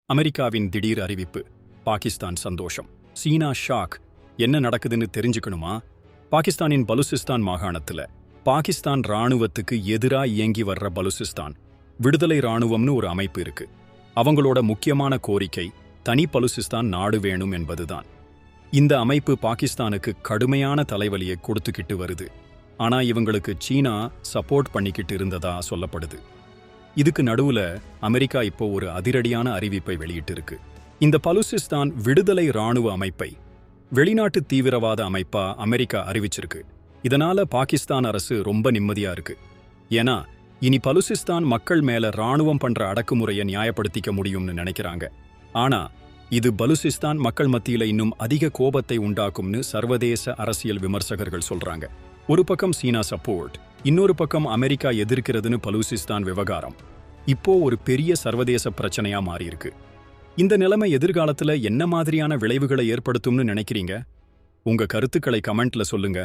அமெரிக்காவின் திடீர் அறிவிப்பு. பாகிஸ்தான் சந்தோஷம். சீனா ஷாக். என்ன நடக்குதுன்னு தெரிஞ்சுக்கணுமா? பாகிஸ்தானின் பலுசிஸ்தான் மாகாணத்துல பாகிஸ்தான் ராணுவத்துக்கு எதிரா இயங்கி வர்ற பலுசிஸ்தான் விடுதலை ராணுவம்னு ஒரு அமைப்பு இருக்கு. அவங்களோட முக்கியமான கோரிக்கை தனி பலுசிஸ்தான் நாடு வேணும் என்பதுதான். இந்த அமைப்பு பாகிஸ்தானுக்கு கடுமையான தலைவலியை கொடுத்துக்கிட்டு வருது. ஆனா இவங்களுக்கு சீனா சப்போர்ட் பண்ணிக்கிட்டு இருந்ததா சொல்லப்படுது. இதுக்கு நடுவுல அமெரிக்கா இப்போ ஒரு அதிரடியான அறிவிப்பை வெளியிட்டிருக்கு. இந்த பலுசிஸ்தான் விடுதலை ராணுவ அமைப்பை வெளிநாட்டு தீவிரவாத அமைப்பா அமெரிக்கா அறிவிச்சிருக்கு. இதனால பாகிஸ்தான் அரசு ரொம்ப நிம்மதியா இருக்கு. ஏன்னா இனி பலுசிஸ்தான் மக்கள் மேல ராணுவம் பண்ற அடக்குமுறையை நியாயப்படுத்திக்க முடியும்னு நினைக்கிறாங்க. ஆனா இது பலுசிஸ்தான் மக்கள் மத்தியில இன்னும் அதிக கோபத்தை உண்டாக்கும்னு சர்வதேச அரசியல் விமர்சகர்கள் சொல்றாங்க. ஒரு பக்கம் சீனா சப்போர்ட், இன்னொரு பக்கம் அமெரிக்கா எதிர்க்கிறதுன்னு பலுசிஸ்தான் விவகாரம் இப்போ ஒரு பெரிய சர்வதேச பிரச்சனையா மாறியிருக்கு. இந்த நிலைமை எதிர்காலத்துல என்ன மாதிரியான விளைவுகளை ஏற்படுத்தும்னு நினைக்கிறீங்க? உங்க கருத்துக்களை கமெண்ட்ல சொல்லுங்க.